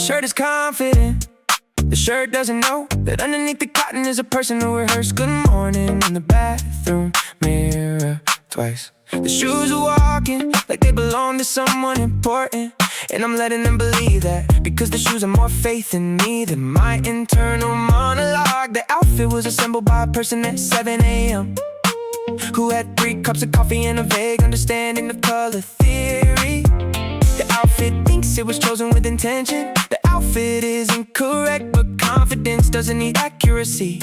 shirt is confident. The shirt doesn't know that underneath the cotton is a person who rehearsed good morning in the bathroom mirror twice. The shoes are walking like they belong to someone important, and I'm letting them believe that, because the shoes are more faith in me than my internal monologue. The outfit was assembled by a person at 7 a.m. who had 3 cups of coffee and a vague understanding of color theory. The outfit thinks it was chosen with intention. The outfit is incorrect, but confidence doesn't need accuracy.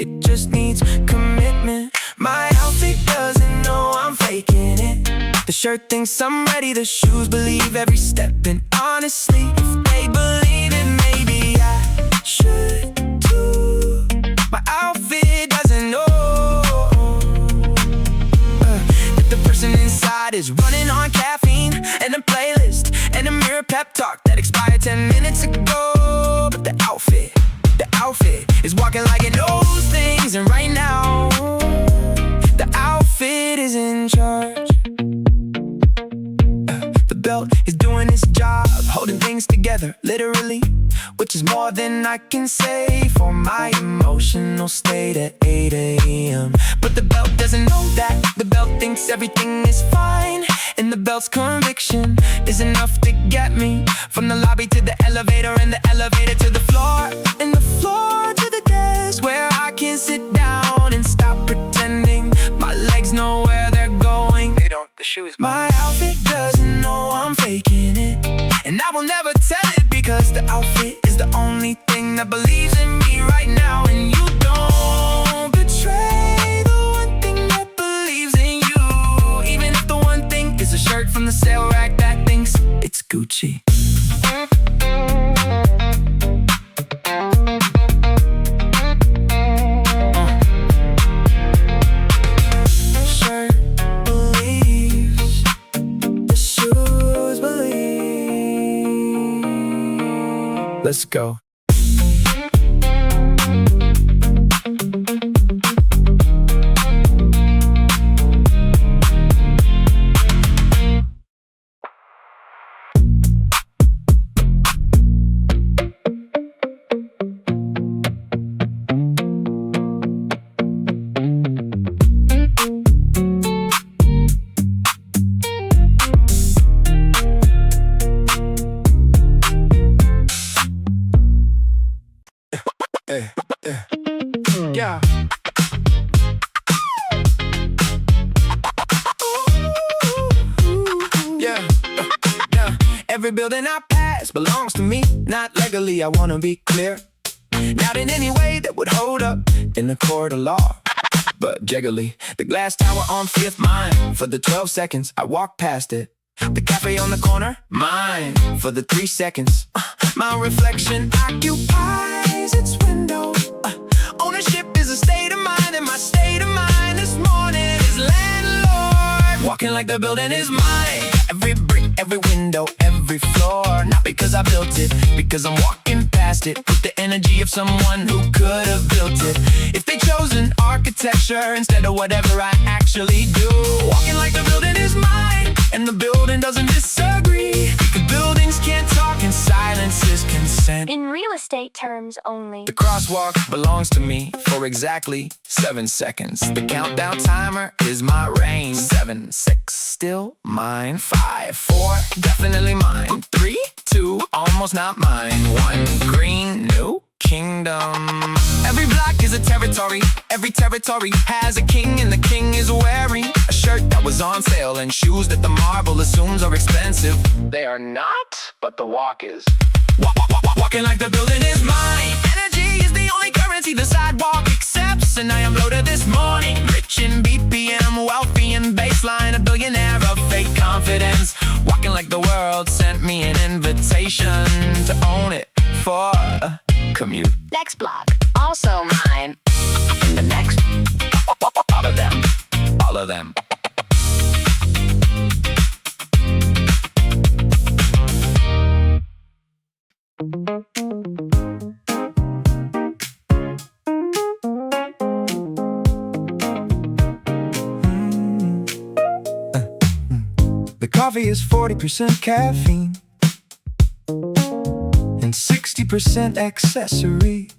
It just needs commitment. My outfit doesn't know I'm faking it. The shirt thinks I'm ready, the shoes believe every step. And honestly, if they believe it, maybe I should too. My outfit doesn't know that the person inside is running on caffeine and a playlist and a mirror pep talk that expired 10 minutes ago. But the outfit is walking like it knows things, and right now the outfit is in charge. The belt is doing its job, holding things together, literally, which is more than I can say for my emotional state at 8 a.m. But the belt doesn't know that. The belt thinks everything is fine, and the belt's conviction is enough to get me from the lobby to the elevator, and the elevator to the floor, and the floor to the desk where I can sit down and stop pretending my legs know where they're going. They don't, the shoes. My outfit doesn't know I'm faking it, and I will never tell it, because the outfit is the only thing that believes in me right now. And you don't betray the one thing that believes in you, even if the one thing is a shirt from the sale rack that thinks it's Gucci. Shirt believes, the shoes believe. Let's go. Yeah. Every building I pass belongs to me. Not legally, I wanna be clear. Not in any way that would hold up in a court of law, but jiggly. The glass tower on 5th, mine. For the 12 seconds I walk past it. The cafe on the corner, mine. For the 3 seconds my reflection occupies its window. Ownership is a state of mind, and my state of mind this morning is landlord. Walking like the building is mine. Every brick, every window, every floor. Not because I built it, because I'm walking past it with the energy of someone who could have built it if they chose an architecture instead of whatever I actually do. Walking like the building is mine, and the building doesn't disagree, because buildings can't talk and silence is consent. In real estate terms only. The crosswalk belongs to me for exactly 7 seconds. The countdown timer is my reign. 7, 6, still mine. 5, 4, definitely mine. 3, 2, almost not mine. 1, green, new kingdom. Every block is a territory. Every territory has a king, and the king is wearing a shirt that was on sale and shoes that the marble assumes are expensive. They are not, but the walk is. Walking like the building is mine. Energy is the only currency the sidewalk accepts, and I am loaded this morning. Rich in BPM, wealthy in bassline, a billionaire of fake confidence. Walking like the world sent me an invitation to own it for a commute. Next block, also mine. And the next, all of them, all of them. The coffee is 40% caffeine, and 60% accessory.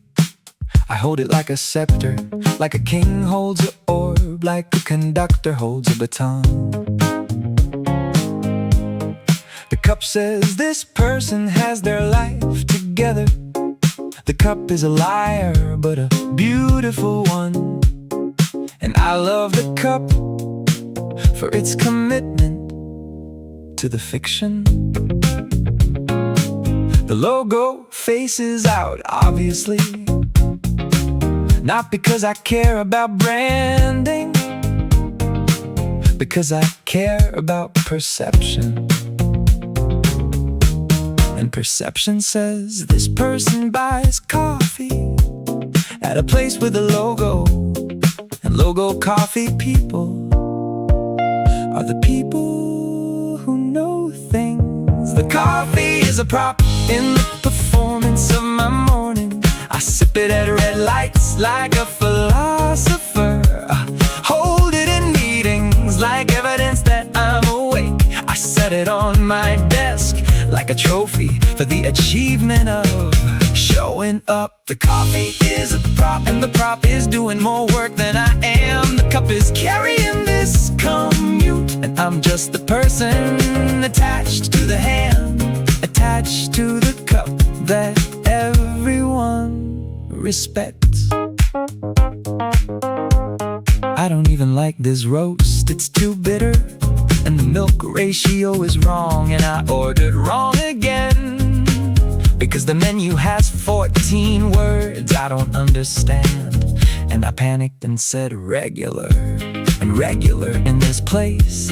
I hold it like a scepter, like a king holds an orb, like a conductor holds a baton. The cup says this person has their life together. The cup is a liar, but a beautiful one. And I love the cup for its commitment to the fiction. The logo faces out, obviously, not because I care about branding, because I care about perception. And perception says this person buys coffee at a place with a logo. And logo coffee people are the people who know things. The coffee is a prop in the performance of my morning. I sip it at red lights like a philosopher. I hold it in meetings like evidence that I'm awake. I set it on my desk like a trophy for the achievement of showing up. The coffee is a prop, and the prop is doing more work than I am. The cup is carrying this commute, and I'm just the person attached to the hand, attached to the cup that everyone respects. I don't even like this roast, it's too bitter, and the milk ratio is wrong, and I ordered wrong again, because the menu has 14 words I don't understand. And I panicked and said regular, and regular in this place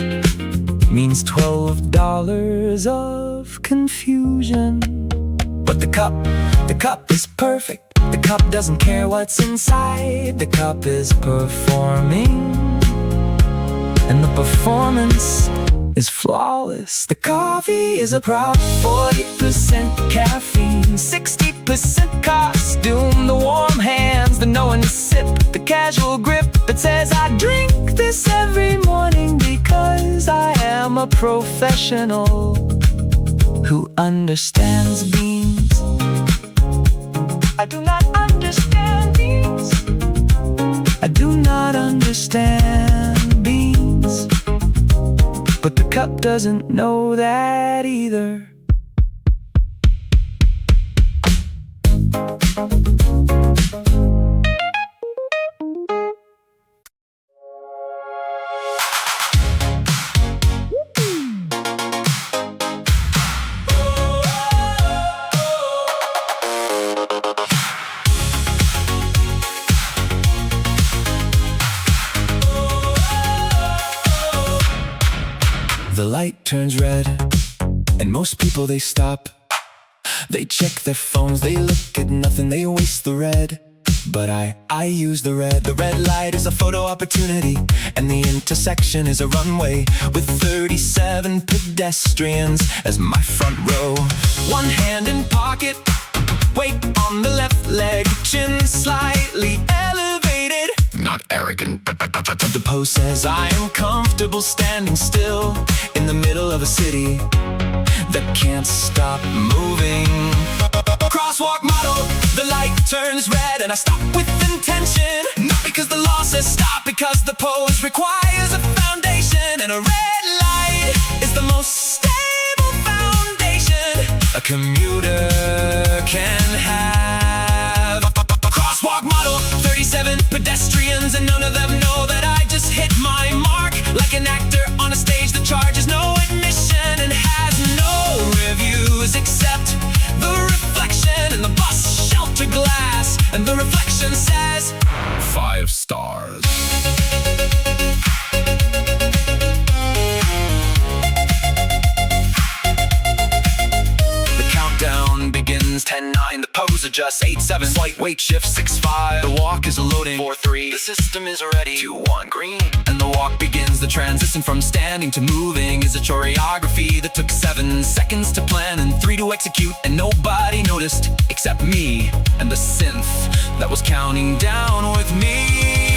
means $12 of confusion. But the cup is perfect. The cup doesn't care what's inside. The cup is performing, and the performance is flawless. The coffee is a prop, 40% caffeine, 60% costume. The warm hands, the knowing sip, the casual grip that says I drink this every morning because I am a professional who understands beans. I do not understand beans. I do not understand beans. But the cup doesn't know that either. The light turns red, and most people they stop. They check their phones, they look at nothing, they waste the red. But I use the red. The red light is a photo opportunity, and the intersection is a runway with 37 pedestrians as my front row. One hand in pocket, weight on the left leg, chin slightly elevated. Not arrogant, but the pose says I am comfortable standing still in the middle of a city that can't stop moving. Crosswalk model, the light turns red and I stop with intention. Not because the law says stop, because the pose requires a foundation, and a red light is the most stable foundation a commuter can have. Crosswalk model, 37 pedestrians, and none of them know that I just hit my mark. Like an actor on a stage that charges no admission and has no reviews except the reflection in the bus shelter glass. And the reflection says 5 stars. The countdown begins 10-9. The pose adjusts 8-7. Slight weight shift 6-5. The walk is loading 4-3. The system is ready 2-1 green. And the walk begins. The transition from standing to moving is a choreography that took 7 seconds to plan and 3 to execute. And nobody noticed except me and the synth that was counting down with me.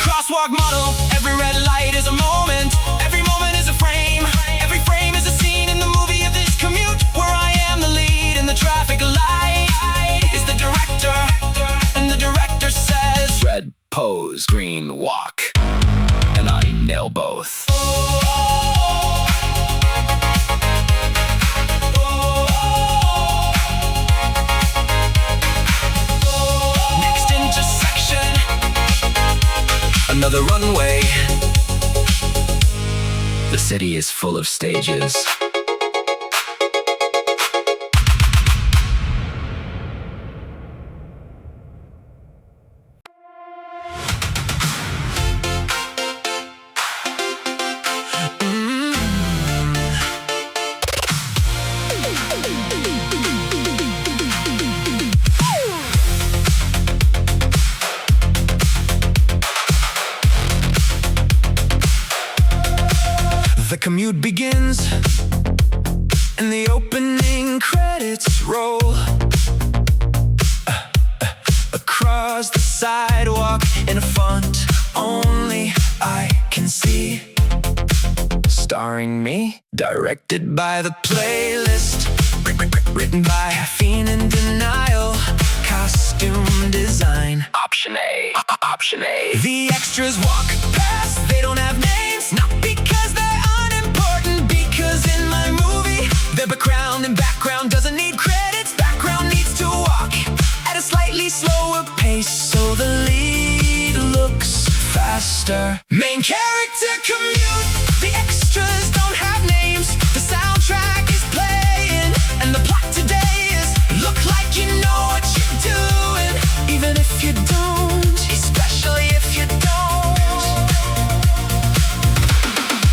Crosswalk model, every red light is a moment. Every moment is a frame. Every frame is a scene in the movie of this commute, where I am the lead in the traffic light. city is full of stages. The commute begins, and the opening credits roll. Across the sidewalk in a font only I can see. Starring me, directed by the playlist, written by Caffeine and Denial. Costume design, option A, option A. The extras walk past, they don't have names, not because they're unimportant, because in my movie, their background doesn't need credits. Background needs to walk at a slightly slower pace, so the lead looks faster. Main character commute, the extras don't have names. The soundtrack is playing, and the plot today is look like you know what you're doing, even if you don't, especially if you don't.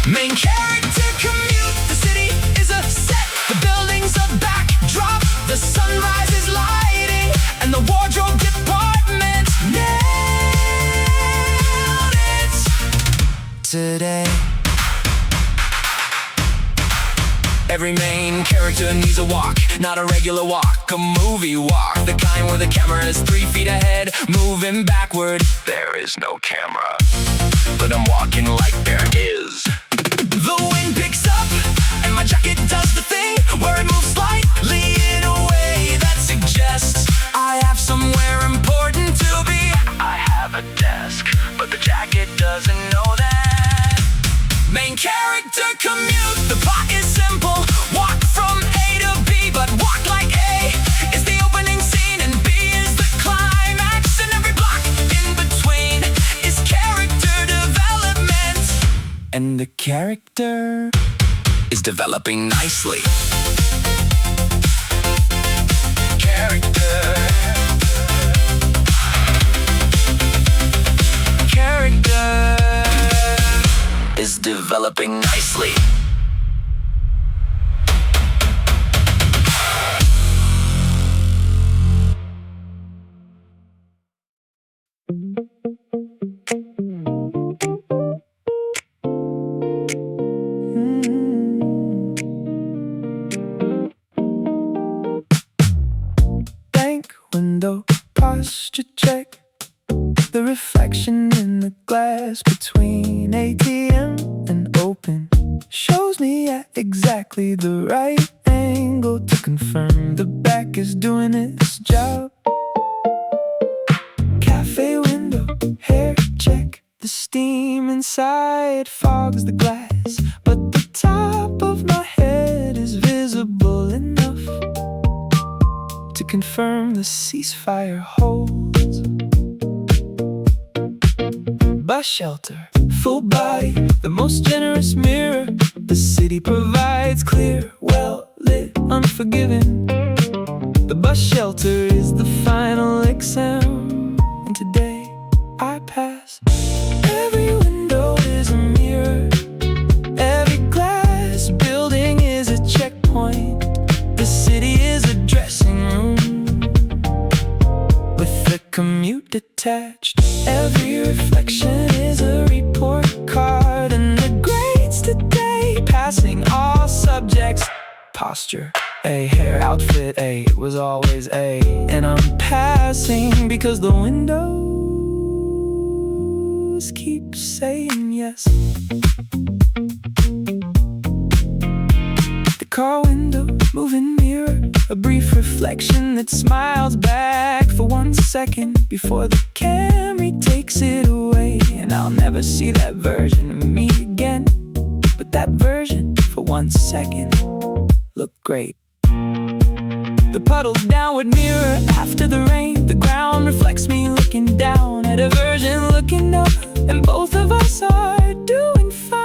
Main character commute, the city is a set, the building's a backdrop, the sunrise is lighting, and the wardrobe department nailed it today. Every main character needs a walk, not a regular walk, a movie walk, the kind where the camera is 3 feet ahead, moving backward. There is no camera, but I'm walking like there is. The wind picks up, and my jacket does the thing where it moves slightly in a way that suggests I have somewhere important to be. I have a desk, but the jacket doesn't know that. Main character commute, the plot is simple. Walk from A to B, but walk like A is the opening scene and B is the climax, and every block in between is character development, and the character is developing nicely. Character is developing nicely. Bank window posture check, the reflection in the glass between ATM and open shows me at exactly the right angle to confirm the back is doing its job. Cafe window, hair check, the steam inside fogs the glass, but the top of my head is visible enough to confirm the ceasefire holds. Bus shelter, full body, the most generous mirror the city provides, clear, well lit, unforgiving. The bus shelter is the final exam, and today I pass. Every window is a mirror, every glass building is a checkpoint. The city is a dressing room with the commute attached. Every reflection is a report card, and the grades today passing all subjects. Posture A, hair, outfit A, it was always A, and I'm passing because the windows keep saying yes. The car window, moving mirror, a brief reflection that smiles back for 1 second before the camera takes it away, and I'll never see that version of me again, but that version for 1 second looked great. The puddle's downward mirror after the rain, the ground reflects me looking down at a version looking up, and both of us are doing fine.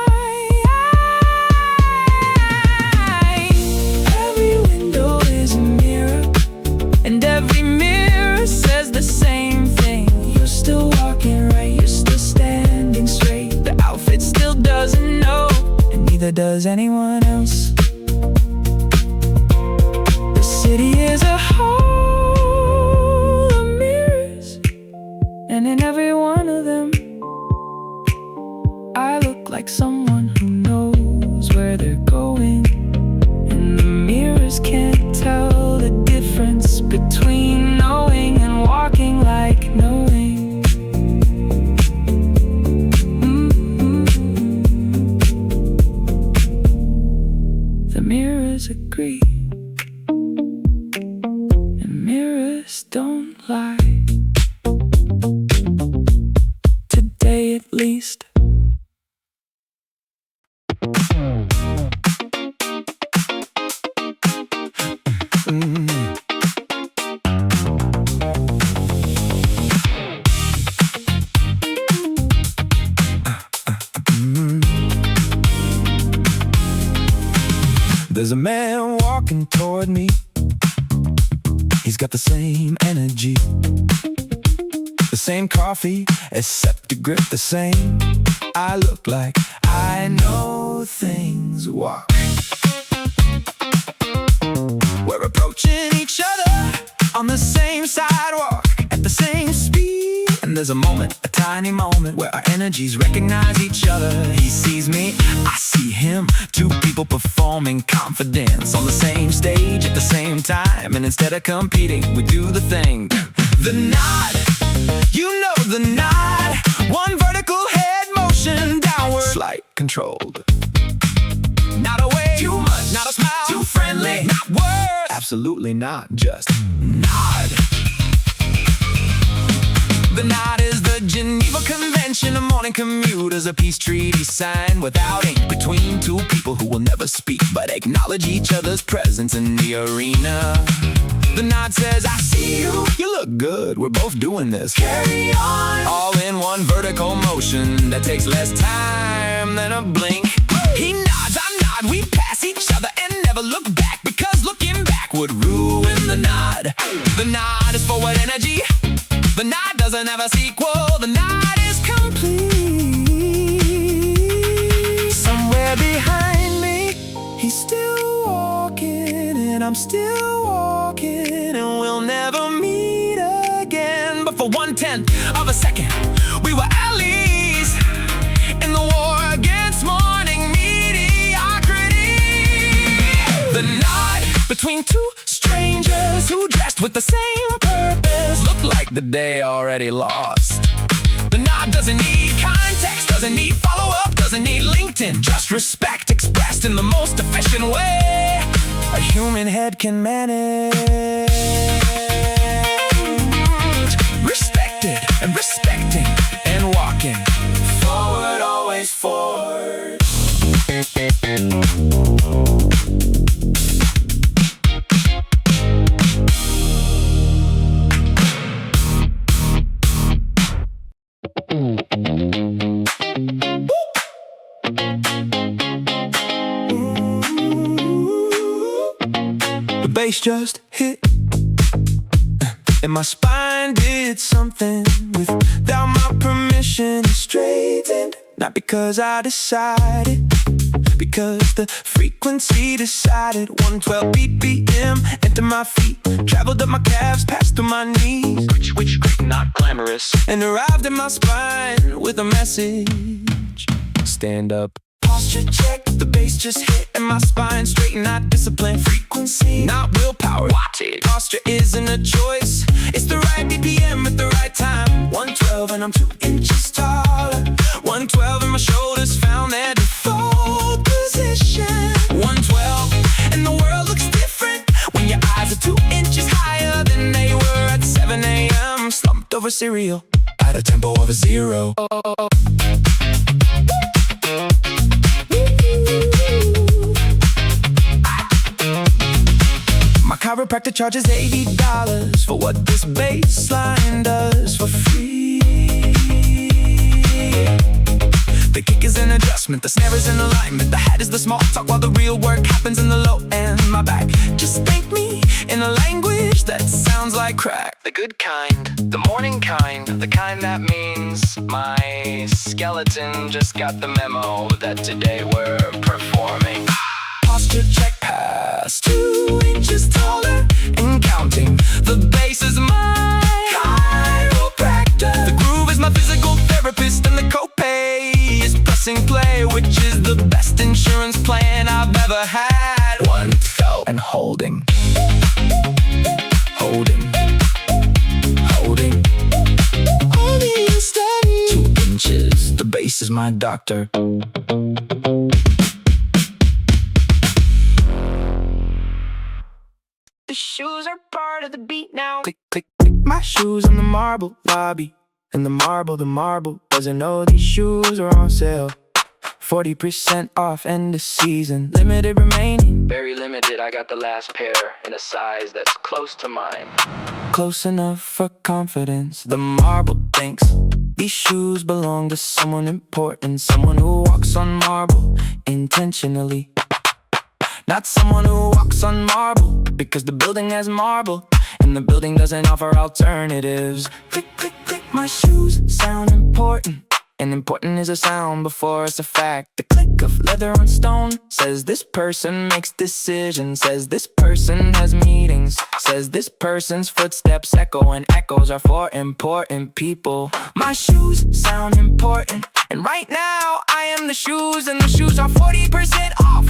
just don't lie. Today at least. There's a man walking toward me. He's got the same energy, the same coffee, except the grip the same. I look like I know things walk. We're approaching each other on the same sidewalk at the same speed. And there's a moment, a tiny moment, where our energies recognize each other. He sees me, I see him. Two people performing confidence on the same stage at the same time. And instead of competing, we do the thing. The nod, you know the nod. One vertical head motion downward, slight controlled. Not a wave, too much, not a smile, too friendly, not words, absolutely not, just nod. The nod is the Geneva Convention, a morning commute as a peace treaty signed without ink between two people who will never speak but acknowledge each other's presence in the arena. The nod says, I see you, you look good, we're both doing this, carry on. All in one vertical motion that takes less time than a blink. He nods, I nod, we pass each other and never look back, because looking back would ruin the nod. The nod is forward energy. The nod doesn't have a sequel. The nod is complete. Somewhere behind me, he's still walking, and I'm still walking, and we'll never meet again. But for 1/10 of a second, we were allies in the war against morning mediocrity. The nod between two strangers who dressed with the same purpose looked like the day already lost. The nod doesn't need context, doesn't need follow-up, doesn't need LinkedIn, just respect expressed in the most efficient way a human head can manage. Respected and respecting and walking forward, always forward. The bass just hit, and my spine did something without my permission. It straightened, not because I decided, because the frequency decided. 112 BPM, enter my feet, traveled up my calves, passed through my knees, which not glamorous, and arrived in my spine with a message. Stand up. Posture check, the bass just hit, and my spine straightened, not discipline. Frequency, not willpower. Wattage. Posture isn't a choice, it's the right BPM at the right time. 112 and I'm 2 inches taller. 112 and my shoulders found their default position. 112 and the world looks different when your eyes are 2 inches higher than they were at 7 a.m. Slumped over cereal at a tempo of a 0. My chiropractor charges $80 for what this bassline does for free. The kick is an adjustment, the snare is an alignment, the hat is the small talk while the real work happens in the low end. My back just thank me in a language that sounds like crack. The good kind, the morning kind, the kind that means my skeleton just got the memo that today we're performing. Posture check, past 2 inches taller and counting. The bass is my chiropractor. The groove is my physical therapist, and the copay is pressing play, which is the best insurance plan I've ever had. 112 and holding, holding, holding, holding steady. 2 inches, the bass is my doctor. The shoes are part of the beat now. Click, click. My shoes in the marble lobby. And the marble doesn't know these shoes are on sale. 40% off end of season, limited remaining. Very limited, I got the last pair in a size that's close to mine. Close enough for confidence. The marble thinks these shoes belong to someone important, someone who walks on marble intentionally. Not someone who walks on marble because the building has marble and the building doesn't offer alternatives. Click, click, click, my shoes sound important. And important is a sound before it's a fact. The click of leather on stone says this person makes decisions, says this person has meetings, says this person's footsteps echo, and echoes are for important people. My shoes sound important, and right now I am the shoes, and the shoes are 40% off.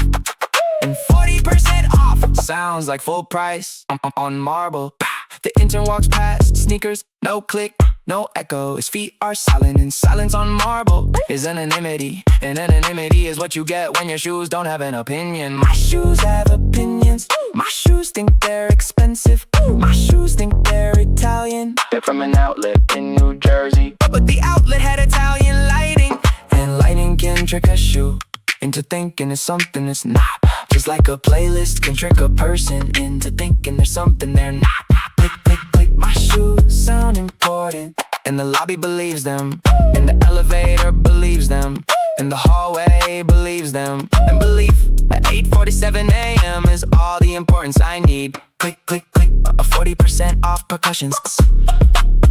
And 40% off sounds like full price on marble. The intern walks past, sneakers, no click, no echo. His feet are silent, and silence on marble is anonymity. And anonymity is what you get when your shoes don't have an opinion. My shoes have opinions. My shoes think they're expensive. My shoes think they're Italian. They're from an outlet in New Jersey. But the outlet had Italian lighting, and lighting can trick a shoe into thinking it's something it's not. Just like a playlist can trick a person into thinking there's something they're not. Click, click, click, my shoes sound important, and the lobby believes them, and the elevator believes them, and the hallway believes them. And belief at 8:47 a.m. is all the importance I need. Click, click, click, a 40% off percussions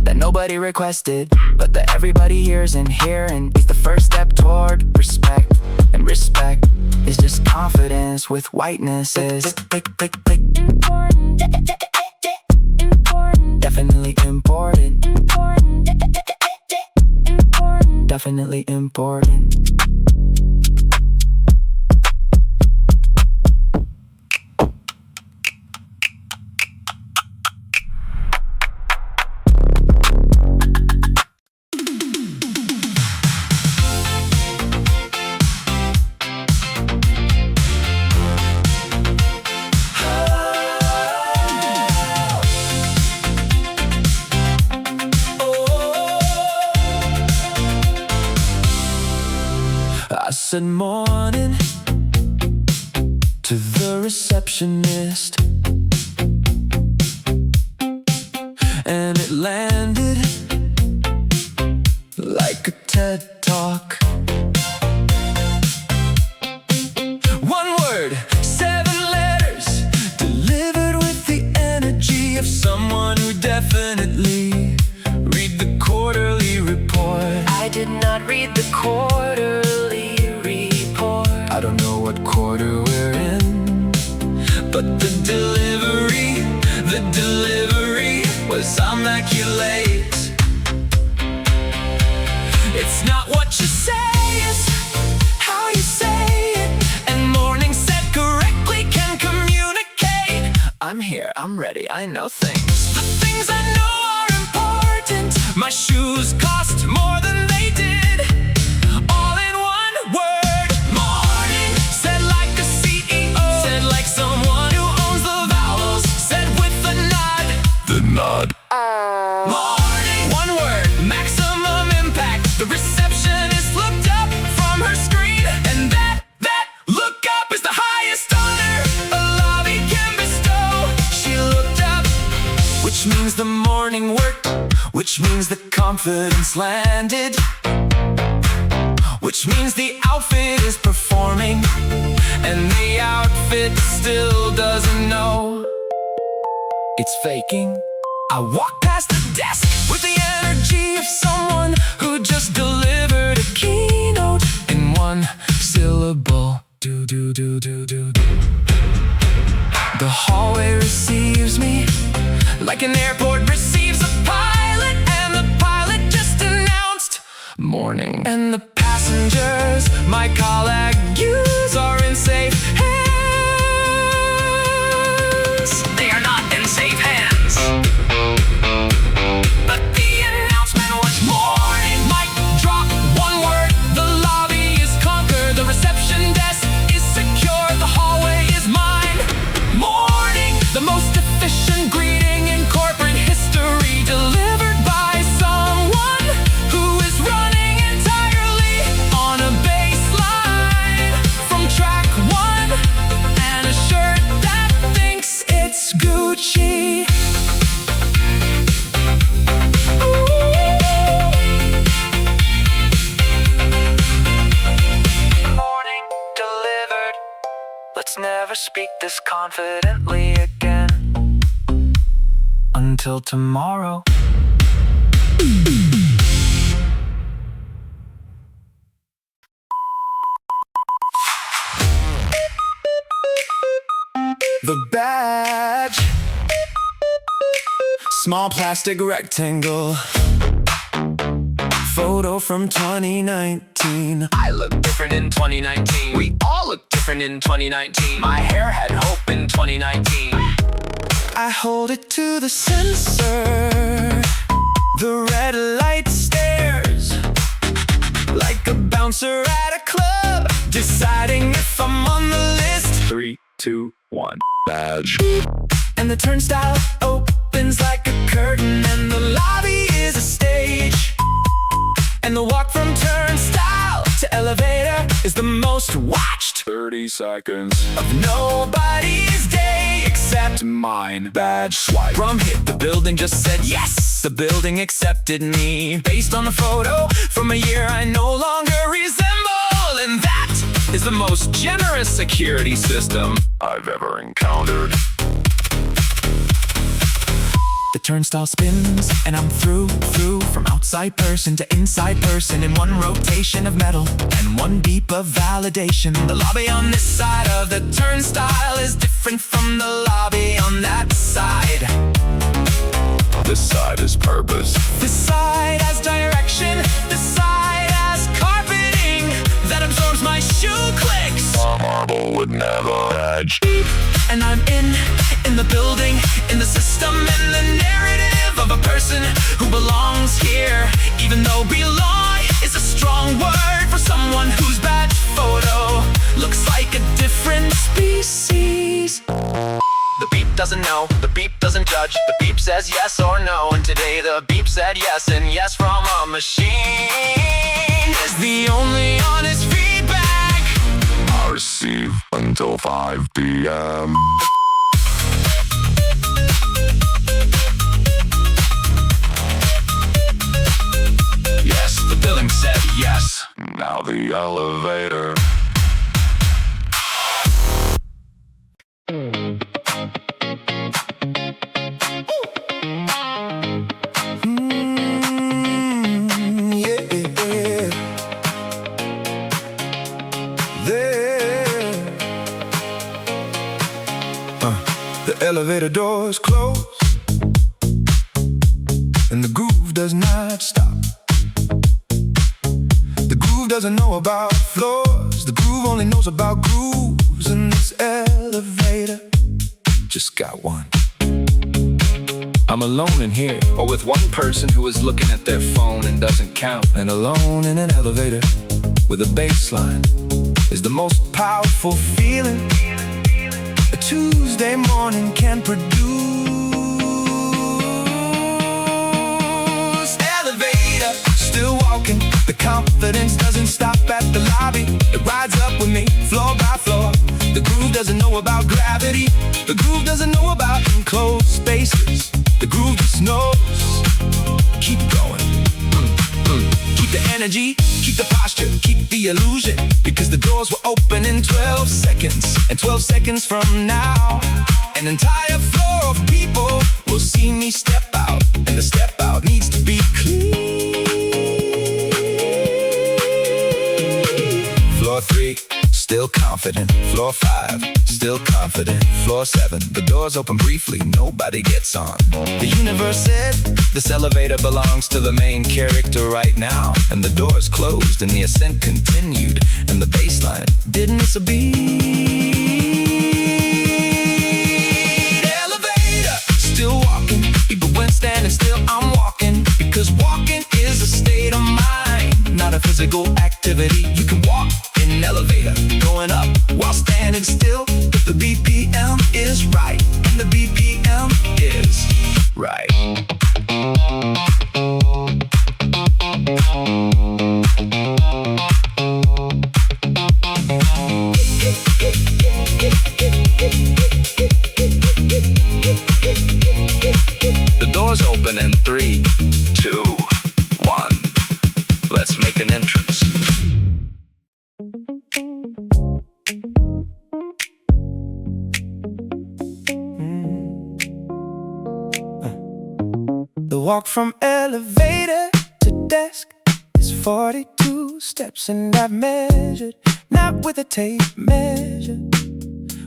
that nobody requested, but that everybody hears, and hearing is the first step toward respect. And respect is just confidence with whiteness is click, click, click, important, important, definitely important, important, important, definitely important. I said morning to the receptionist, and it landed like a TED Talk. One word, 7 letters, delivered with the energy of someone who definitely read the quarterly report. I did not read the quarterly report. I don't know what quarter we're in, but the delivery was immaculate. It's not what you say, it's how you say it. And morning said correctly can communicate. I'm here, I'm ready, I know things. The things I know are important. My shoes cost more than they did. All in one word. Morning said like a CEO, said like someone who owns the vowels, said with a nod. The nod. Morning, one word, maximum impact. The receptionist looked up from her screen, and that look up is the highest honor a lobby can bestow. She looked up, which means the morning worked, which means the confidence landed, which means the outfit is performing, and the outfit still doesn't know it's faking. I walk past the desk with the energy of someone who just delivered a keynote in one syllable. Do, do, do, do, do, do. The hallway receives me like an airport receives a pilot, and the pilot just announced morning. And the passengers, my colleagues, are in safe hands. They are not in safe hands. But the announcement was morning. Mic drop, one word, the lobby is conquered. The reception desk is secure, the hallway is mine. Morning, the most efficient greeting in corporate history. speak this confidently again. Until tomorrow. The badge, small plastic rectangle, photo from 2019. I look different in 2019. We all look different in 2019. My hair had hope in 2019. I hold it to the sensor. The red light stares like a bouncer at a club, deciding if I'm on the list. 3, 2, 1. Badge. And the turnstile opens like a curtain, and the lobby is a stage. And the walk from turnstile to elevator is the most watched 30 seconds of nobody's day except mine. badge swipe. From hit, the building just said yes. The building accepted me based on a photo from a year I no longer resemble. And that is the most generous security system I've ever encountered. The turnstile spins, and I'm through, from outside person to inside person in one rotation of metal and one beep of validation. The lobby on this side of the turnstile is different from the lobby on that side. This side is purpose. This side has direction, this side has carpeting that absorbs my shoe clicks. A marble would never badge. And I'm in the building, in the system, in the narrative of a person who belongs here. Even though belong is a strong word for someone whose badge photo looks like a different species. The beep doesn't know, the beep doesn't judge. The beep says yes or no, and today the beep said yes, and yes from a machine Is the only honest feedback I'll receive until 5 p.m. Yes, the building said yes. Now the elevator. The elevator doors close, and the groove does not stop. The groove doesn't know about floors, the groove only knows about grooves. And this elevator just got one. I'm alone in here, or with one person who is looking at their phone and doesn't count. And alone in an elevator with a bassline is the most powerful feeling a Tuesday morning can produce. Elevator, still walking. The confidence doesn't stop at the lobby. It rides up with me, floor by floor. The groove doesn't know about gravity. The groove doesn't know about enclosed spaces. The groove just knows. Keep going. Keep the energy, keep the posture, keep the illusion. Because the doors will open in 12 seconds. And 12 seconds from now, an entire floor of people will see me step out. And the step out needs to be clean. Floor 3, still confident. Floor 5, still confident. Floor 7, the doors open briefly, nobody gets on. The universe said, this elevator belongs to the main character right now. And the doors closed and the ascent continued. And the bassline didn't miss a beat. Elevator, still walking. People went standing still, I'm walking. Because walking is a state of mind, not a physical activity. You can walk in an elevator, going up while standing still. If the BPM is right, and the BPM is right. The doors open in 3, 2, 1. Let's make an entrance. walk from elevator to desk is 42 steps, and I've measured, not with a tape measure,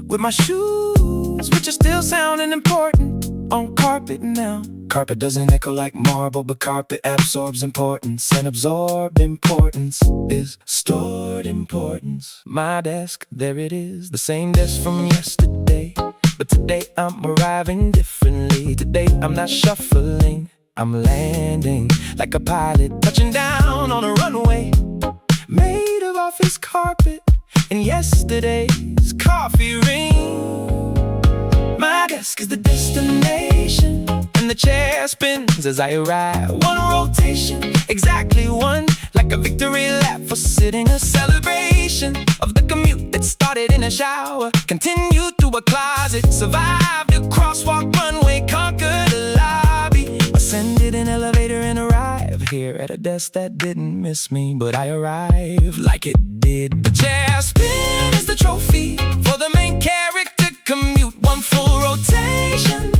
with my shoes, which are still sounding important on carpet now. Carpet doesn't echo like marble, but carpet absorbs importance, and absorbed importance is stored importance. My desk, there it is, the same desk from yesterday, but today I'm arriving differently. Today I'm not shuffling, I'm landing like a pilot, touching down on a runway made of office carpet and yesterday's coffee ring. My desk is the destination, and the chair spins as I arrive. One rotation, exactly one, like a victory lap for sitting. A celebration of the commute that started in a shower, continued through a closet, survived a crosswalk runway, conquered a lobby, ascended an elevator and arrived here at a desk that didn't miss me, but I arrived like it did. The chair spin is the trophy for the main character commute. One full rotation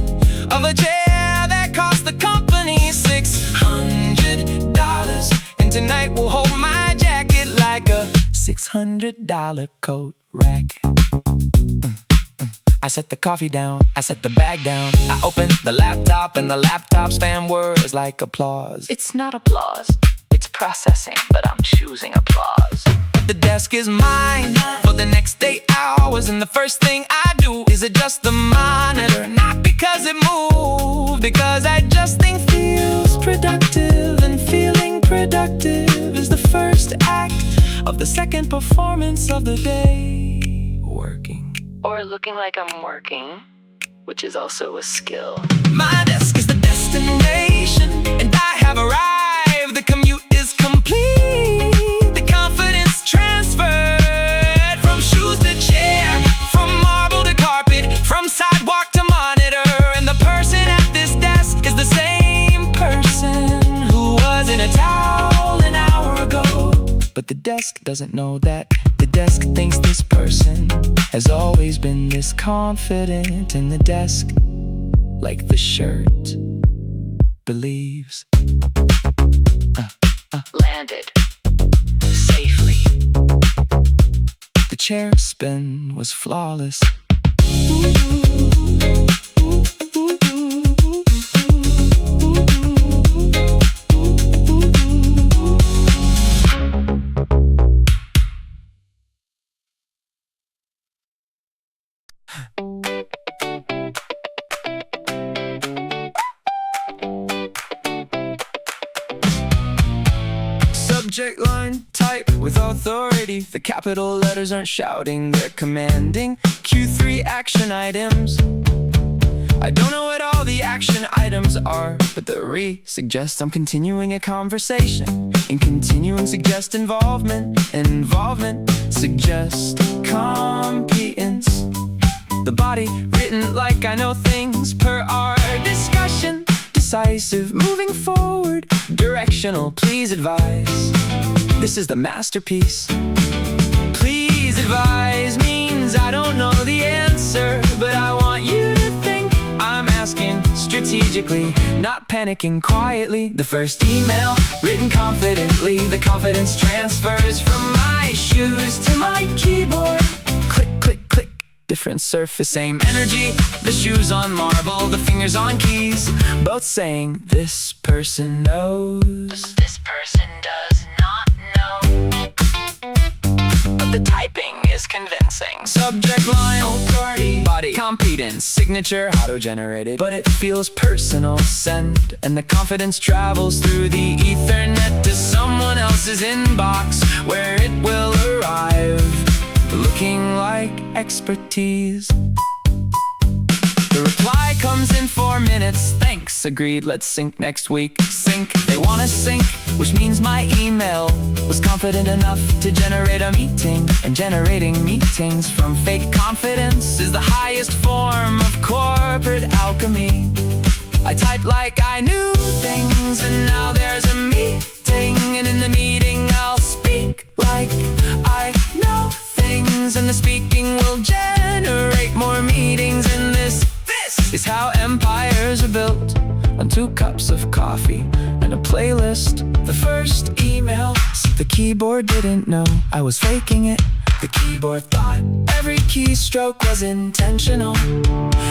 of a chair that cost the company $600, and tonight will hold my jacket like a $600 coat rack. I set the coffee down, I set the bag down, I open the laptop, and the laptop's fan words like applause. It's not applause, it's processing, but I'm choosing applause. The desk is mine for the next 8 hours, and the first thing I do is adjust the monitor. Not because it moved, because adjusting feels productive, and feeling productive is the first act of the second performance of the day. Working. Or looking like I'm working, which is also a skill. My desk is the destination, and I have arrived. The commute is complete. The confidence transferred from shoes to chair, from marble to carpet, from sidewalk to monitor. And the person at this desk is the same person who was in a towel an hour ago. But the desk doesn't know that. The desk thinks this person has always been this confident, and the desk, like the shirt, believes. Landed safely. The chair spin was flawless. Subject line type with authority. The capital letters aren't shouting, they're commanding. Q3 action items. I don't know what all the action items are, but the suggests I'm continuing a conversation, and continuing suggests involvement, and involvement suggests competence. The body written like I know things per our discussion. Decisive, moving forward, directional, please advise. This is the masterpiece. Please advise means I don't know the answer, but I want you to think I'm asking strategically, not panicking quietly. The first email, written confidently. The confidence transfers from my shoes to my keyboard. Click, click, click. Different surface, same energy. The shoes on marble, the fingers on keys, both saying this person knows. This person does not know. But the typing is convincing. Subject line, authority, body, competence, signature, auto-generated, but it feels personal. Send, and the confidence travels through the Ethernet to someone else's inbox, where it will arrive, looking like expertise. The reply comes in 4 minutes. Thanks, agreed, let's sync next week. Sync, they wanna sync, which means my email was confident enough to generate a meeting. And generating meetings from fake confidence is the highest form of corporate alchemy. I typed like I knew things, and now there's a meeting. And in the meeting I'll speak like I know things, and the speaking will generate more meetings. And this is how empires are built, on 2 cups of coffee and a playlist. The first email, the keyboard didn't know I was faking it. The keyboard thought every keystroke was intentional.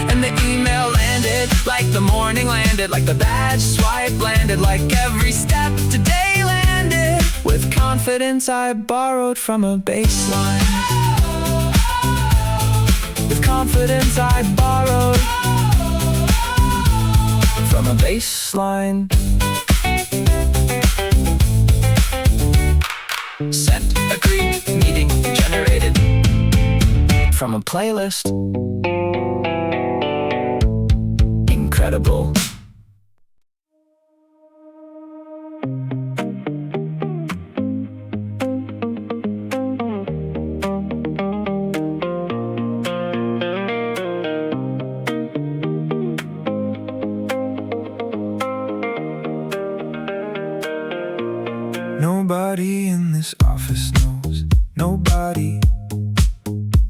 And the email landed like the morning landed, like the badge swipe landed, like every step today landed. With confidence I borrowed from a bassline. With confidence I borrowed from a bassline. Sent, agreed, meeting generated from a playlist. Incredible. Nobody in this office knows, nobody.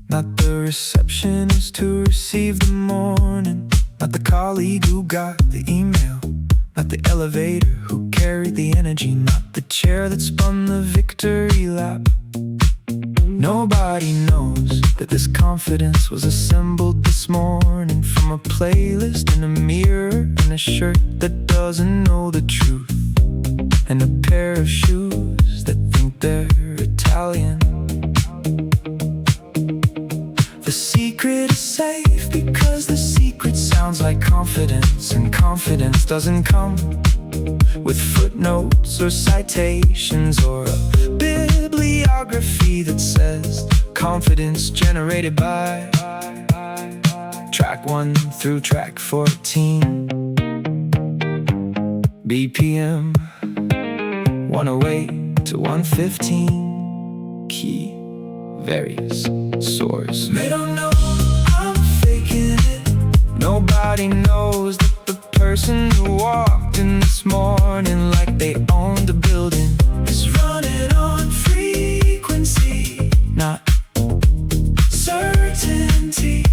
Not the receptionist who received the morning, not the colleague who got the email, not the elevator who carried the energy, not the chair that spun the victory lap. Nobody knows that this confidence was assembled this morning from a playlist and a mirror and a shirt that doesn't know the truth, and a pair of shoes that think they're Italian. The secret is safe because the secret sounds like confidence, and confidence doesn't come with footnotes or citations or a bibliography that says confidence generated by track 1 through track 14. BPM 108 to 115. Key varies. Source. They don't know I'm faking it. Nobody knows that the person who walked in this morning like they owned the building is running on frequency, not certainty.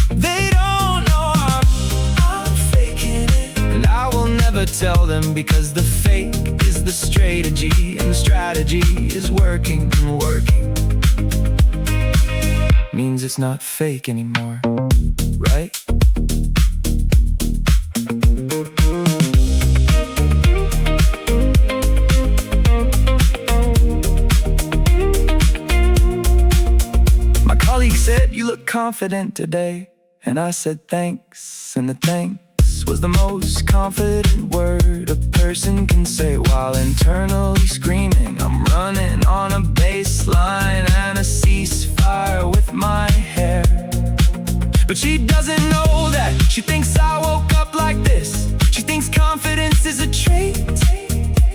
They don't know I'm faking it, and I will never tell them because the fake is the strategy, and the strategy is working and working. Means it's not fake anymore, right? My colleague said, "You look confident today." And I said, "Thanks." And the thanks was the most confident word a person can say while internally screaming, "I'm running on a baseline and a ceasefire with my hair." But she doesn't know that she thinks I woke up like this. She thinks confidence is a trait,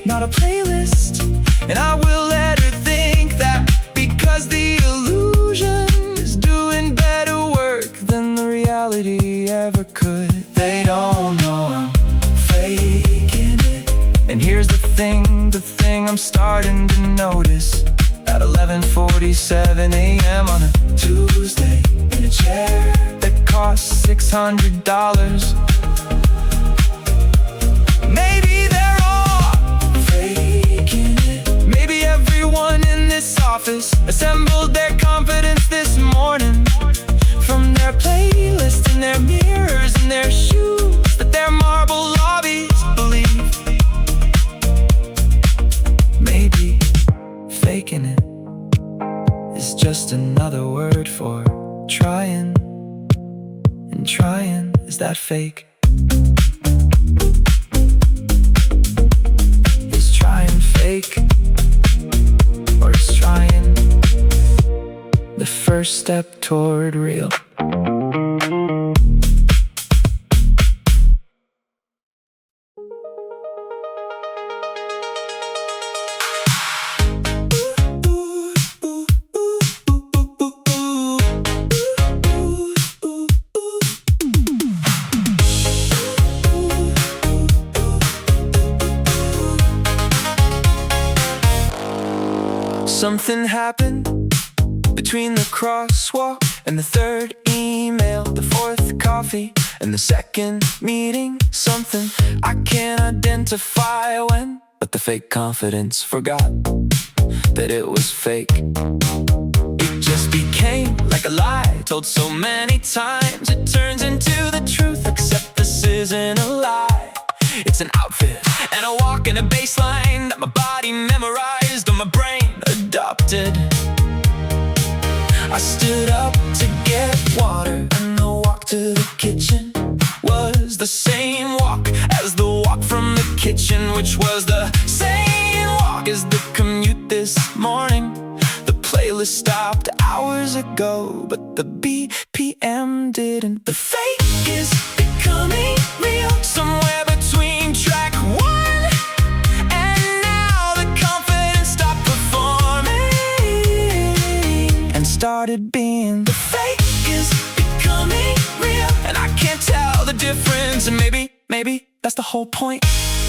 not a playlist. And I will let her think that because the illusion is doing better work than the reality ever could. They don't know I'm faking it. And here's the thing I'm starting to notice. At 11:47 a.m. on a Tuesday, in a chair that costs $600. Maybe they're all faking it. Maybe everyone in this office assembled their confidence this morning from their playlist and their mirrors and their shoes that their marble lobbies believe. Maybe faking it is just another word for trying, and trying, is that fake? Is trying fake? Or is trying the first step toward real? Something happened between the crosswalk and the third email, the fourth coffee In the second meeting, something I can't identify when. But the fake confidence forgot that it was fake. It just became like a lie told so many times. It turns into the truth, except this isn't a lie. It's an outfit and a walk and a bassline that my body memorized or my brain adopted. I stood up to get water, and the walk to the kitchen was the same walk as the walk from the kitchen, which was the same walk as the commute this morning. The playlist stopped hours ago, but the BPM didn't. The fake is becoming real, somewhere between track one and now the confidence stopped performing and started being. The fake is becoming real, and I can't tell the difference. And maybe that's the whole point.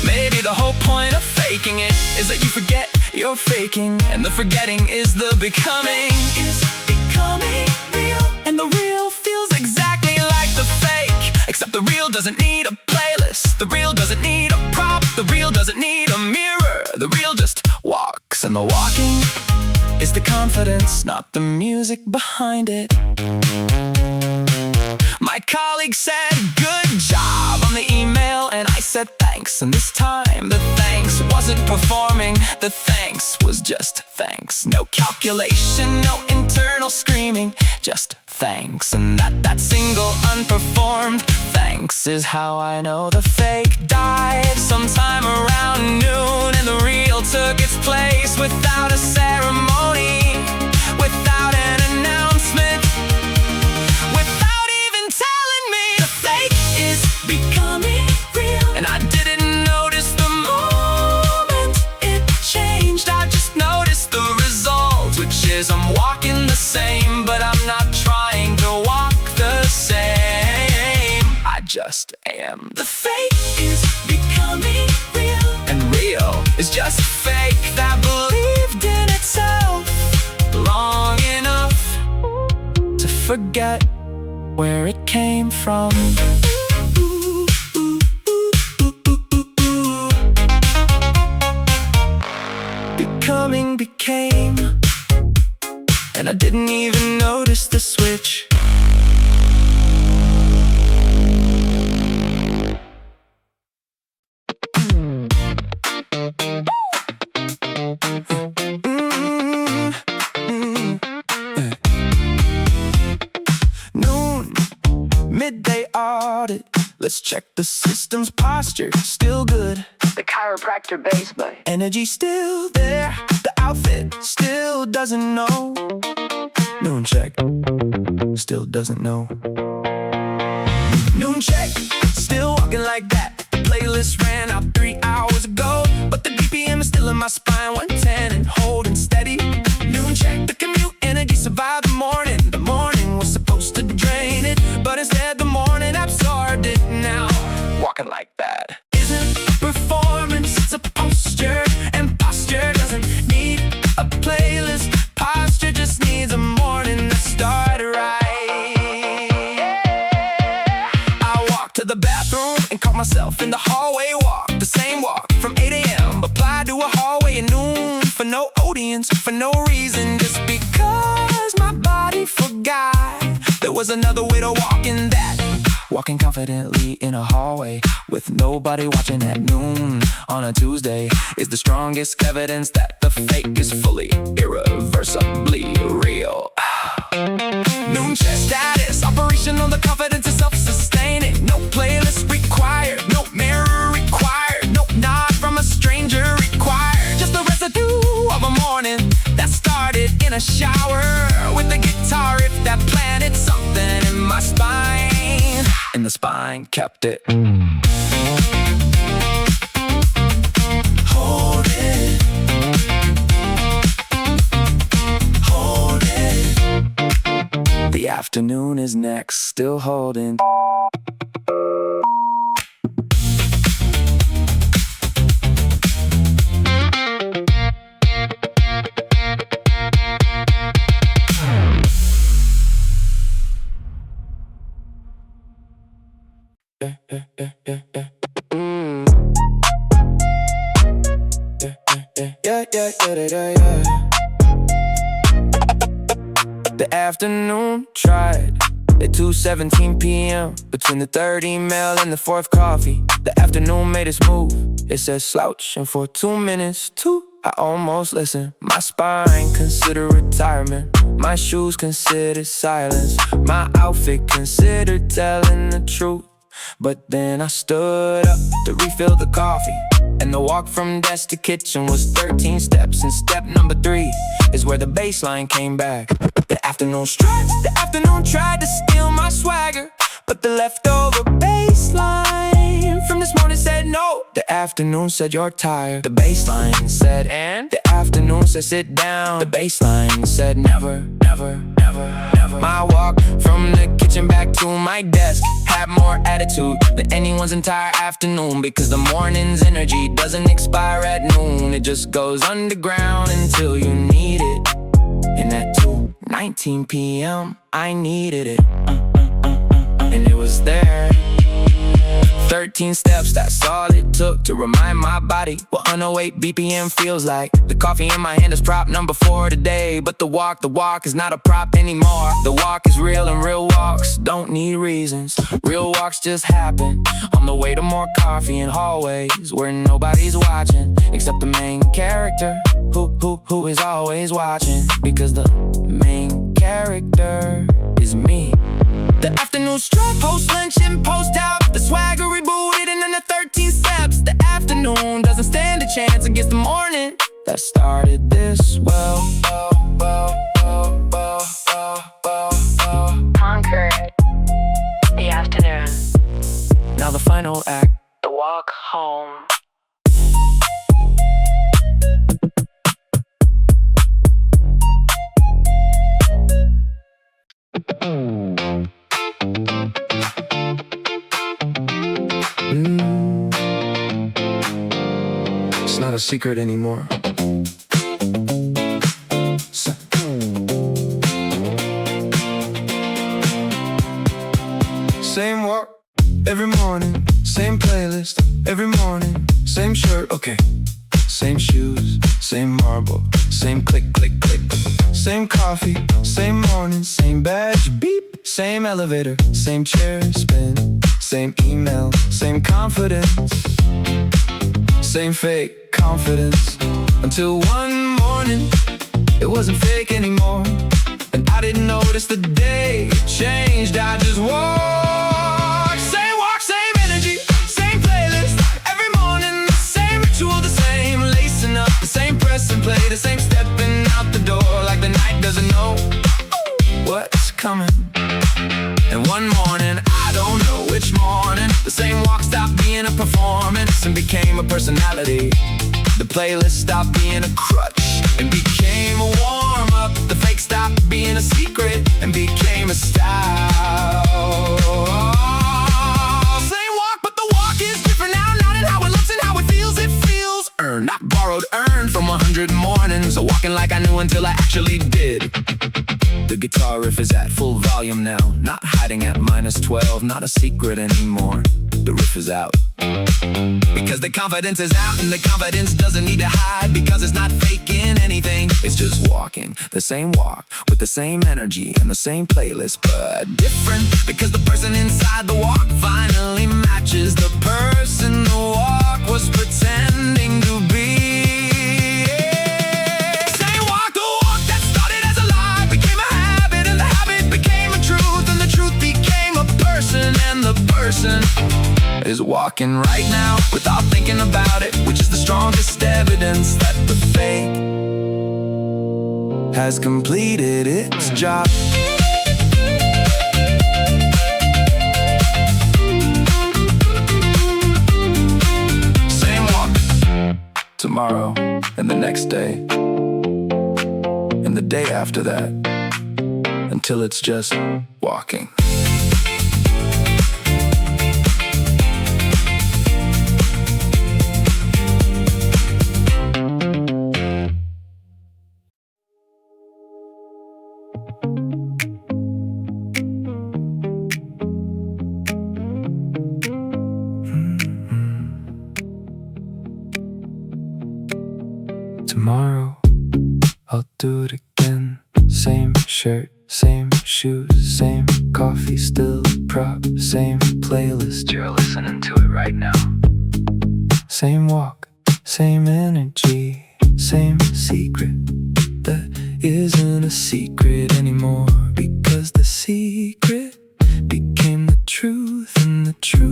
Maybe the whole point of faking it is that you forget you're faking, and the forgetting is the becoming. Is becoming real, and the real feels exactly like the fake, except the real doesn't need a playlist. The real doesn't need a prop. The real doesn't need a mirror. The real just walks, and the walking is the confidence, not the music behind it. My colleague said, "Good job" on the email, and I said thanks. And this time the thanks wasn't performing. The thanks was just thanks. No calculation, no internal screaming, just thanks. And that single unperformed thanks is how I know the fake died sometime around noon, and the real took its place without a ceremony, without an announcement, without even telling me. The fake is becoming real, and I didn't notice the moment it changed. I just noticed the result, which is I'm walking the same, but I'm not trying to walk the same. I just am. The fake is becoming real, and real is just fake that believed in itself long enough to forget where it came from. Becoming became, and I didn't even notice the switch. Noon, midday audit. Let's check the system's posture. Still good. The chiropractor bass play. Energy still there. The outfit still doesn't know. Noon check. Still doesn't know. Noon check. Still walking like that. The playlist ran out 3 hours ago, but the BPM is still in my spine. 110 and holding steady. Noon check. The commute energy survived the morning. The morning was supposed to drain it, but instead the morning absorbed it. Now walking like that isn't a performance, it's a posture, and posture doesn't need a playlist. Posture just needs a morning that started right. I walked to the bathroom and caught myself in the hallway walk. The same walk from 8 a.m. applied to a hallway at noon, for no audience, for no reason, just because my body forgot there was another way to walk in that. Walking confidently in a hallway with nobody watching at noon on a Tuesday is the strongest evidence that the fake is fully, irreversibly real. Noon check status, operational, the confidence is self-sustaining. No playlist required, no mirror required, no nod from a stranger required. Just the residue of a morning that started in a shower with the guitar riff that planted something in my spine. And the spine kept it. Hold it. Hold it. The afternoon is next, still holding. yeah, yeah, yeah, yeah, yeah. The afternoon tried at 2:17 p.m. Between the third email and the fourth coffee, the afternoon made its move. It said slouch, and for 2 minutes, I almost listened. My spine considered retirement, my shoes considered silence, my outfit considered telling the truth. But then I stood up to refill the coffee, and the walk from desk to kitchen was 13 steps. And step number 3 is where the bassline came back. The afternoon strut, the afternoon tried to steal my swagger, but the leftover bassline from this morning said no. The afternoon said you're tired. The bassline said and. The afternoon said sit down. The bassline said never, never, never, never. My walk from the kitchen back to my desk had more attitude than anyone's entire afternoon, because the morning's energy doesn't expire at noon. It just goes underground until you need it. And at 2:19 p.m. I needed it, and it was there. 13 steps, that's all it took to remind my body what 108 BPM feels like. The coffee in my hand is prop number 4 today, but the walk is not a prop anymore. The walk is real, and real walks don't need reasons. Real walks just happen on the way to more coffee in hallways where nobody's watching except the main character who is always watching, because the main character is me. The afternoon strut, post lunch and post out. The swagger rebooted, and then the 13 steps. The afternoon doesn't stand a chance against the morning that started this well. Conquered the afternoon. Now the final act, The walk home. It's not a secret anymore. Same walk every morning, same playlist every morning, same shirt, okay. Same shoes, same marble, same click, click, click. Same coffee, same morning, same badge, beep. Same elevator, same chair spin. Same email, same confidence. Same fake confidence. Until one morning, it wasn't fake anymore, and I didn't notice the day changed. I just walk, same energy, same playlist every morning, the same ritual, the same lacing up, the same press and play, the same stepping out the door like the night doesn't know what's coming. And one morning, I don't know which morning, the same walk stopped being a performance and became a personality. The playlist stopped being a crutch and became a warm-up. The fake stopped being a secret and became a style. Same walk, but the walk is different now. Not in how it looks and how it feels. It feels earned, not borrowed, earned from 100 mornings. So walking like I knew until I actually did. The guitar riff is at full volume now, not hiding at -12, not a secret anymore. The riff is out, because the confidence is out, and the confidence doesn't need to hide, because it's not faking anything. It's just walking the same walk with the same energy and the same playlist, but different, because the person inside the walk finally matches the person the walk was pretending to be. Same walk, the walk that started as a lie became a habit, and the habit became a truth, and the truth became a person, and the person is walking right now without thinking about it, which is the strongest evidence that the fake has completed its job. Same walk tomorrow, and the next day, and the day after that, until it's just walking. Tomorrow I'll do it again. Same shirt, same shoes, same coffee, still prop, same playlist. You're listening to it right now. Same walk, same energy, same secret that isn't a secret anymore, because the secret became the truth, and the truth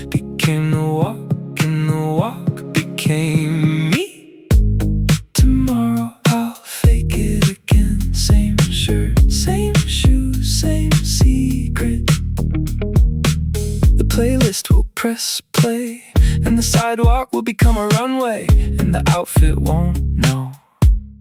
became the walk, and the walk became me. Tomorrow I'll fake it again. Same shirt, same shoes, same secret. The playlist will press play, and the sidewalk will become a runway, and the outfit won't know,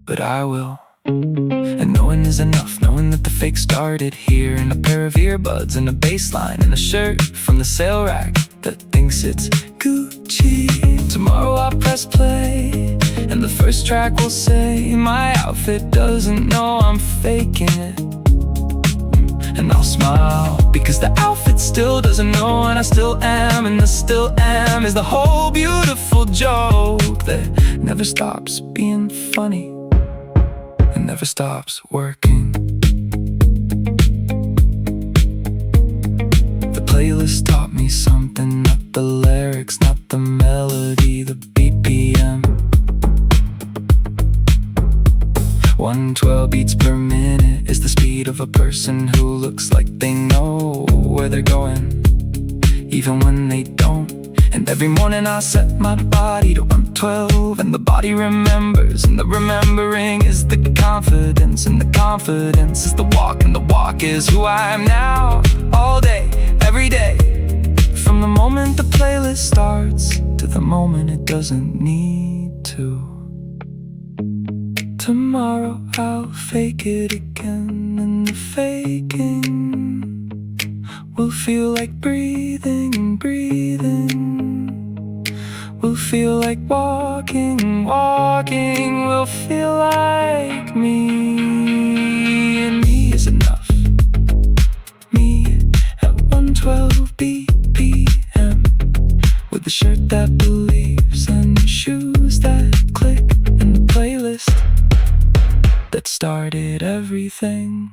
but I will. And knowing is enough, knowing that the fake started here, in a pair of earbuds and a bassline and a shirt from the sale rack that thinks it's Gucci. Tomorrow I'll press play, and the first track will say my outfit doesn't know I'm faking it. And I'll smile, because the outfit still doesn't know, and I still am, and the still am is the whole beautiful joke that never stops being funny and never stops working. The playlist taught me something, not the lyrics, not the melody, the BPM. 112 beats per minute is the speed of a person who looks like they know where they're going, even when they don't. And every morning I set my body to 112, and the body remembers, and the remembering is the confidence, and the confidence is the walk, and the walk is who I am now. All day, every day, from the moment the playlist starts to the moment it doesn't need to. Tomorrow I'll fake it again, and the faking will feel like breathing, and breathing will feel like walking, walking will feel like me. And me is enough, me at 112 BPM, with the shirt that believes, and the shoes that click, and the playlist that started everything.